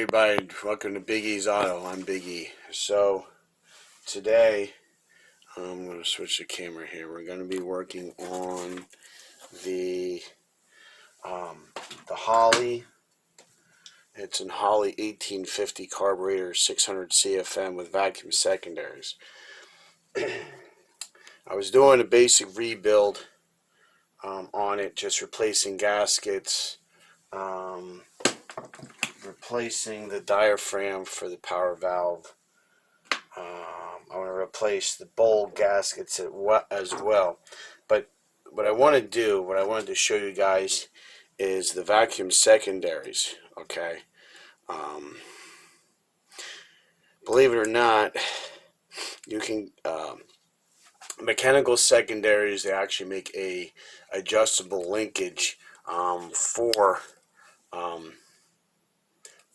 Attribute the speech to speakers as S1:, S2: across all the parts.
S1: everybody, welcome to Big E's Auto. I'm Big E. So today I'm going to switch the camera here. We're going to be working on the Holley. It's an Holley 1850 carburetor, 600 CFM with vacuum secondaries. I was doing a basic rebuild on it, just replacing gaskets, replacing the diaphragm for the power valve. I'm going to replace the bowl gaskets as well. But what I want to do, what I wanted to show you guys is the vacuum secondaries. Okay. Believe it or not, you can mechanical secondaries. They actually make a adjustable linkage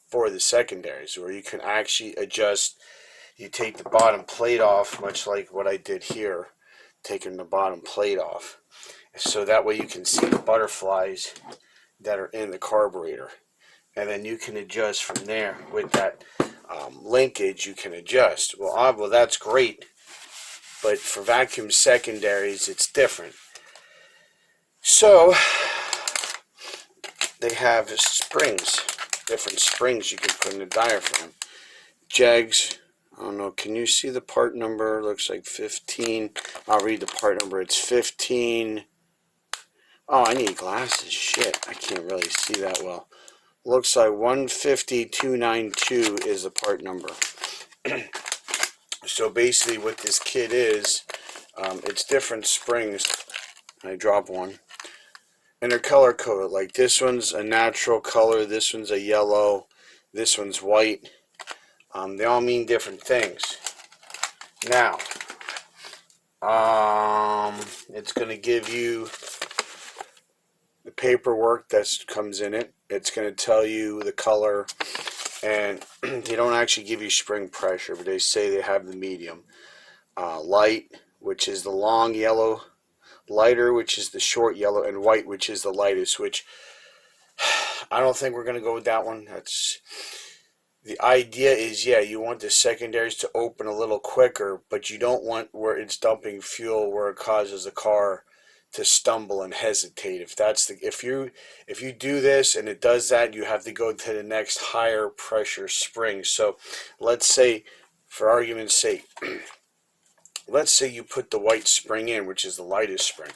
S1: for the secondaries, where you can actually adjust. You take the bottom plate off, much like what I did here, taking the bottom plate off, so that way you can see the butterflies that are in the carburetor, and then you can adjust from there with that linkage. You can adjust. Well, that's great, but for vacuum secondaries, it's different. So they have springs, different springs you can put in the diaphragm. Jegs. I don't know, can you see the part number? Looks like 15. I'll read the part number. It's 15. Oh, I need glasses. Shit, I can't really see that well. Looks like 150292 is the part number. So basically what this kit is, it's different springs. I dropped one. And they're color coded. Like this one's a natural color, this one's a yellow, this one's white. They all mean different things. Now, it's going to give you the paperwork that comes in it. It's going to tell you the color, and they don't actually give you spring pressure, but they say they have the medium. Light, which is the long yellow, lighter, which is the short yellow, and white, which is the lightest, which I don't think we're going to go with that one. That's the idea is, yeah, you want the secondaries to open a little quicker, but you don't want where it's dumping fuel where it causes the car to stumble and hesitate. If you do this and it does that, you have to go to the next higher pressure spring. So let's say, for argument's sake, let's say you put the white spring in, which is the lightest spring.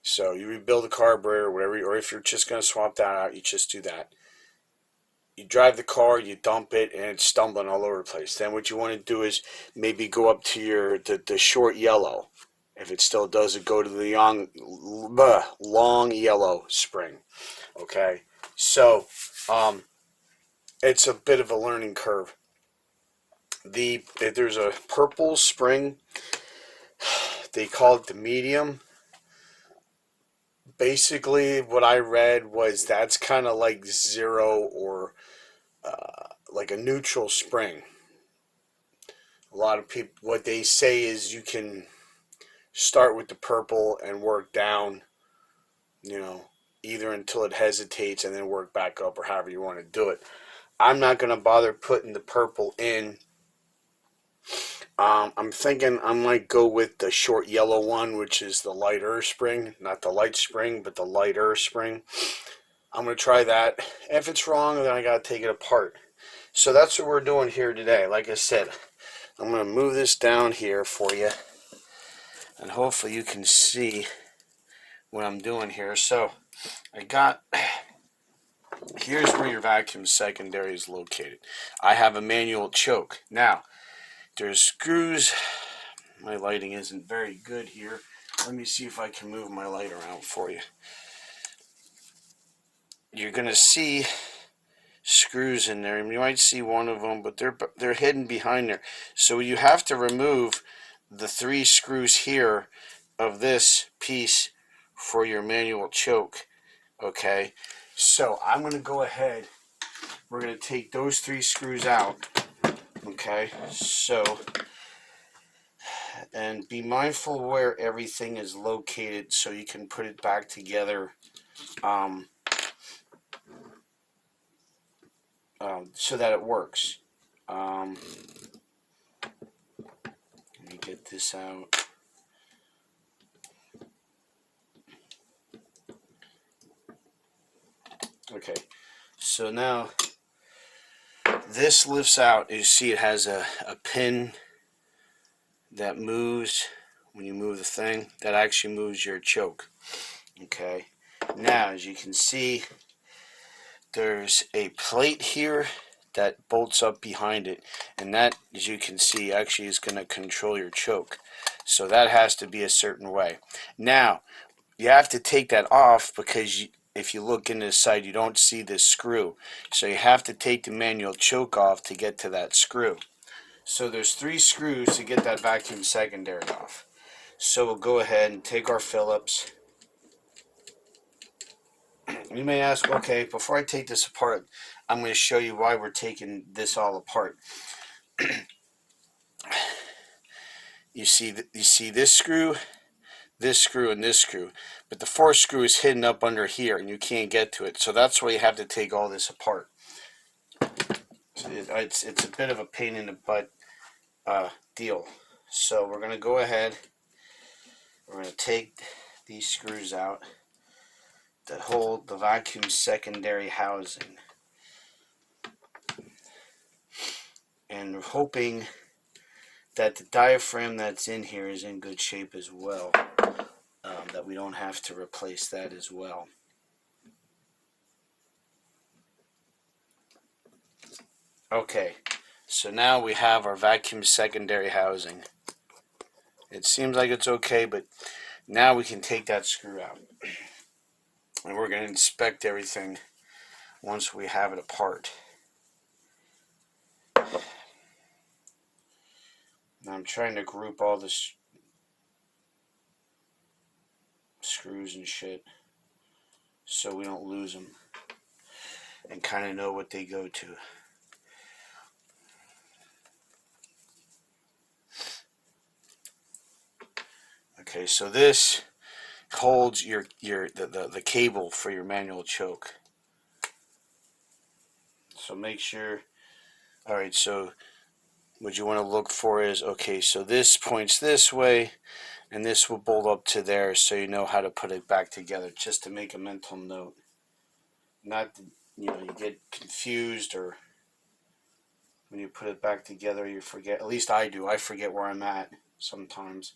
S1: So you rebuild the carburetor, whatever, or if you're just going to swap that out, you just do that. You drive the car, you dump it, and it's stumbling all over the place. Then what you want to do is maybe go up to the short yellow. If it still does it, go to the long yellow spring. Okay, so it's a bit of a learning curve. There's a purple spring. They call it the medium. Basically, what I read was that's kind of like zero, or like a neutral spring. A lot of people, what they say is you can start with the purple and work down, either until it hesitates and then work back up, or however you want to do it. I'm not going to bother putting the purple in. I'm thinking I might go with the short yellow one, which is the lighter spring. Not the light spring, but the lighter spring. I'm going to try that. If it's wrong, then I got to take it apart. So that's what we're doing here today. Like I said, I'm going to move this down here for you, and hopefully you can see what I'm doing here. So here's where your vacuum secondary is located. I have a manual choke. Now, there's screws. My lighting isn't very good here. Let me see if I can move my light around for you. You're going to see screws in there, and you might see one of them, but they're hidden behind there. So you have to remove the 3 screws here of this piece for your manual choke. Okay, so I'm going to go ahead. We're going to take those 3 screws out. Okay, so, and be mindful where everything is located so you can put it back together so that it works. Let me get this out. Okay, so now this lifts out. You see it has a pin that moves when you move the thing. That actually moves your choke. Okay, now as you can see, there's a plate here that bolts up behind it, and that, as you can see, actually is going to control your choke. So that has to be a certain way. Now you have to take that off because if you look in the side, you don't see this screw. So you have to take the manual choke off to get to that screw. So there's 3 screws to get that vacuum secondary off. So we'll go ahead and take our Phillips. You may ask, okay, before I take this apart, I'm going to show you why we're taking this all apart. You see this screw, and this screw, but the 4th screw is hidden up under here, and you can't get to it. So that's why you have to take all this apart. So it's a bit of a pain in the butt deal. So we're going to go ahead. We're going to take these screws out that hold the vacuum secondary housing, and we're hoping that the diaphragm that's in here is in good shape as well, that we don't have to replace that as well. Okay, so now we have our vacuum secondary housing. It seems like it's okay, but now we can take that screw out, and we're going to inspect everything once we have it apart. Now I'm trying to group all the screws and shit so we don't lose them, and kind of know what they go to. Okay, so this holds the cable for your manual choke. So make sure. All right, so what you want to look for is, okay, so this points this way, and this will bolt up to there, so you know how to put it back together, just to make a mental note. Not that, you get confused, or when you put it back together, you forget. At least I do. I forget where I'm at sometimes.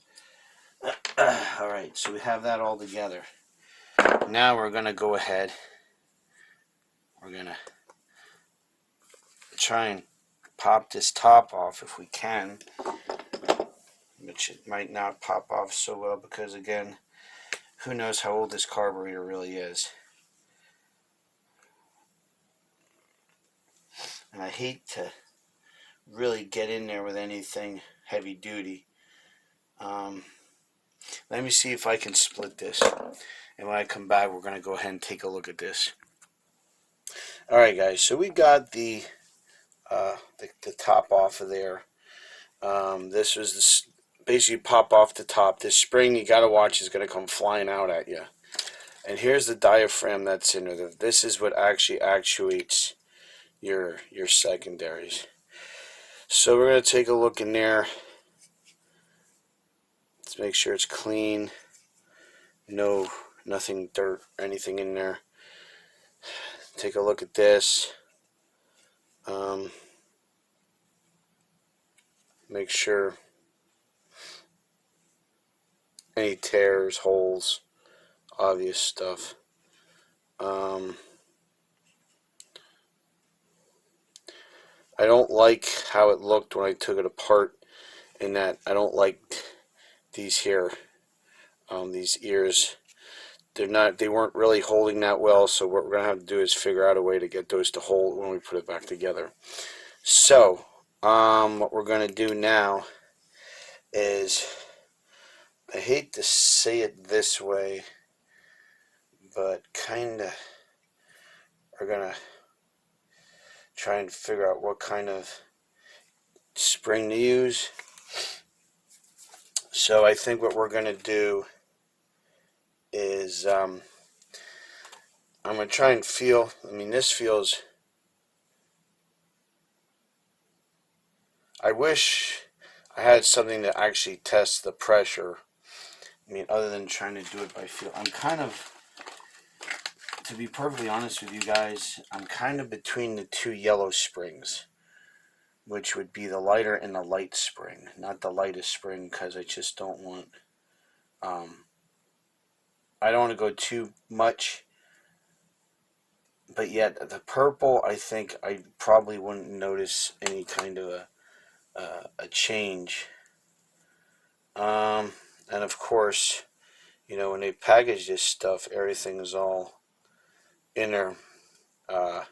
S1: All right, so we have that all together. Now we're going to go ahead. We're going to try and pop this top off if we can, which it might not pop off so well because, again, who knows how old this carburetor really is. And I hate to really get in there with anything heavy duty. Let me see if I can split this, and when I come back, we're going to go ahead and take a look at this. Alright guys, so we got the top off of there. This was this, basically pop off the top. This spring, you got to watch, is going to come flying out at you. And here's the diaphragm that's in there. This is what actually actuates your secondaries. So we're going to take a look in there. Let's make sure it's clean. Nothing dirt, anything in there. Take a look at this. Make sure any tears, holes, obvious stuff. I don't like how it looked when I took it apart, in that I don't like these here, these ears. They weren't really holding that well, so what we're going to have to do is figure out a way to get those to hold when we put it back together. So, what we're going to do now is, I hate to say it this way, but kind of, we're going to try and figure out what kind of spring to use. So I think what we're going to do is, I'm going to try and feel, this feels I wish I had something that actually tests the pressure. I mean, other than trying to do it by feel. I'm kind of, to be perfectly honest with you guys, I'm kind of between the two yellow springs, which would be the lighter and the light spring. Not the lightest spring, because I just don't want, I don't want to go too much. But yet, the purple, I think I probably wouldn't notice any kind of a change. And of course, you know, when they package this stuff, everything's all inner. Uh,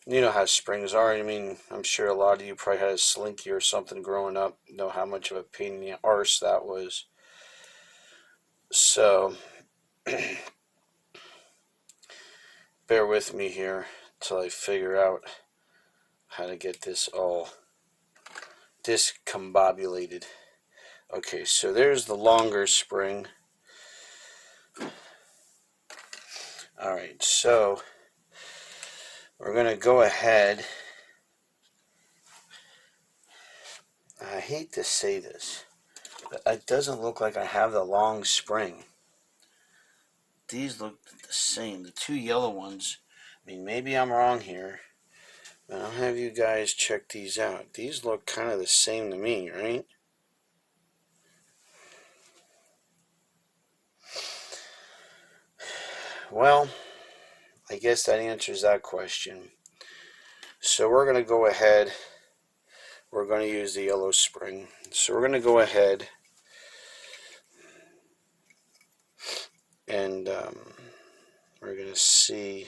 S1: you know how springs are. I mean, I'm sure a lot of you probably had a slinky or something growing up. Know how much of a pain in the arse that was. So, bear with me here until I figure out how to get this all discombobulated. Okay, so there's the longer spring. Alright, so we're going to go ahead. I hate to say this, but it doesn't look like I have the long spring. These look the same. The two yellow ones, I mean, maybe I'm wrong here, but I'll have you guys check these out. These look kind of the same to me, right? Well, I guess that answers that question. So we're going to go ahead. We're going to use the yellow spring. So we're going to go ahead and we're going to see,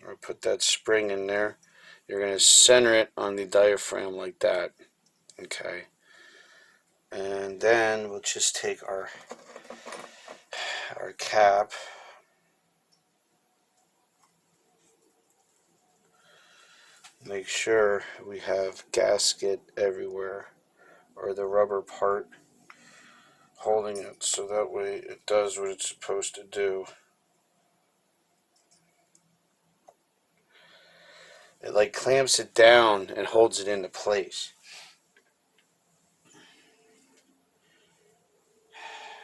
S1: or put that spring in there. You're going to center it on the diaphragm like that. Okay. And then we'll just take our cap. Make sure we have gasket everywhere, or the rubber part holding it, so that way it does what it's supposed to do. It like clamps it down and holds it into place.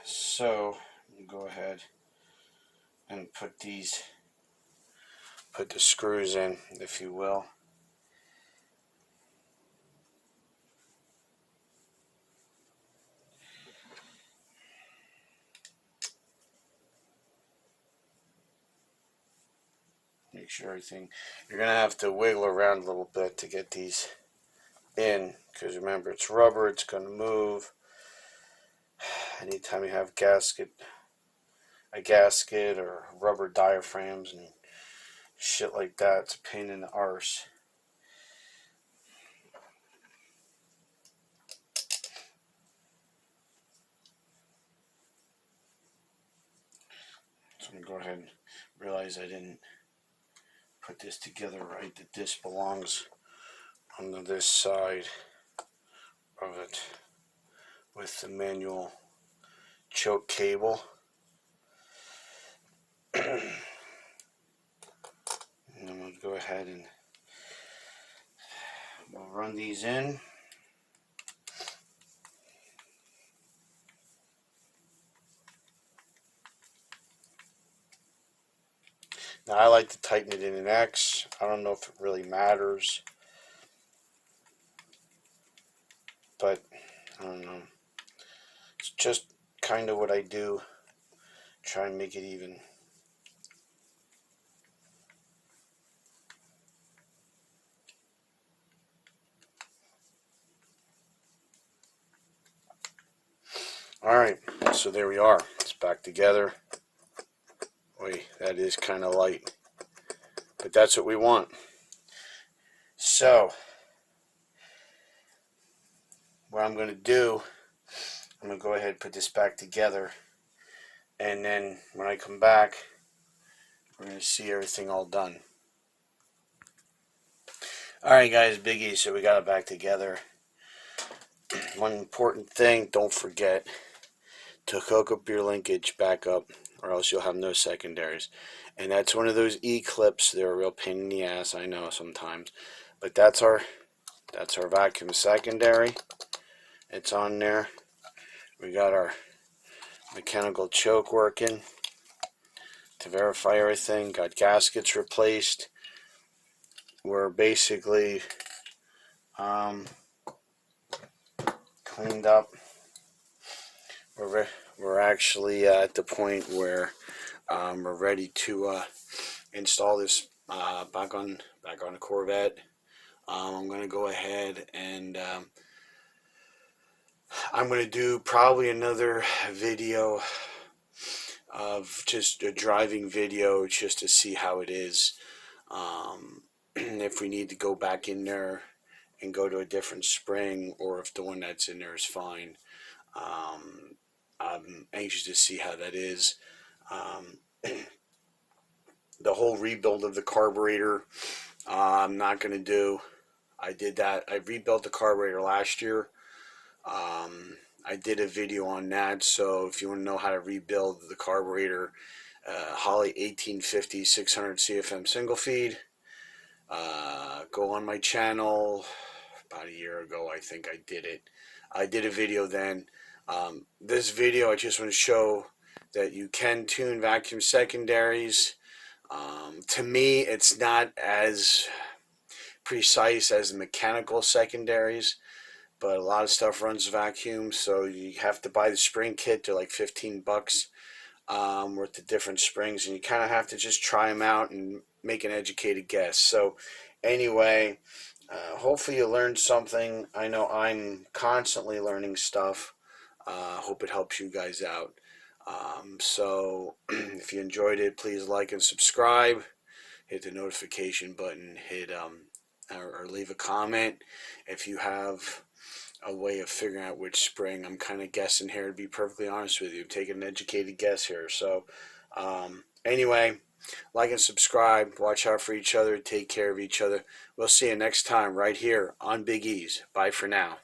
S1: So go ahead and put the screws in, if you will. Make sure everything, you're going to have to wiggle around a little bit to get these in, because remember, it's rubber, it's going to move. Anytime you have a gasket or rubber diaphragms and shit like that, it's a pain in the arse. So I'm going to go ahead and realize I didn't put this together right, that this belongs on this side of it with the manual choke cable. And then we'll go ahead and we'll run these in. Now I like to tighten it in an X. I don't know if it really matters, but I don't know. It's just kind of what I do. Try and make it even. Alright, so there we are. It's back together. Wait, that is kind of light. But that's what we want. So, what I'm going to do, I'm going to go ahead and put this back together. And then when I come back, we're going to see everything all done. Alright guys, biggie, so we got it back together. One important thing, don't forget to hook up your linkage back up, or else you'll have no secondaries. And that's one of those E-clips. They're a real pain in the ass, I know sometimes. But that's our vacuum secondary. It's on there. We got our mechanical choke working to verify everything. Got gaskets replaced. We're basically cleaned up. We're actually at the point where we're ready to install this back on a Corvette. I'm going to go ahead and I'm going to do probably another video of just a driving video just to see how it is. If we need to go back in there and go to a different spring, or if the one that's in there is fine. I'm anxious to see how that is. The whole rebuild of the carburetor, I'm not going to do. I did that. I rebuilt the carburetor last year. I did a video on that, so if you want to know how to rebuild the carburetor, Holley 1850 600 CFM single feed, go on my channel. About a year ago, I think I did it. I did a video then. This video, I just want to show that you can tune vacuum secondaries. To me, it's not as precise as the mechanical secondaries, but a lot of stuff runs vacuum, so you have to buy the spring kit. They're like 15 bucks worth of different springs, and you kind of have to just try them out and make an educated guess. So anyway, hopefully you learned something. I know I'm constantly learning stuff. Hope it helps you guys out. So if you enjoyed it, please like and subscribe. Hit the notification button. Hit or leave a comment if you have a way of figuring out which spring. I'm kind of guessing here, to be perfectly honest with you. Taking an educated guess here. So anyway, like and subscribe. Watch out for each other. Take care of each other. We'll see you next time right here on Big E's. Bye for now.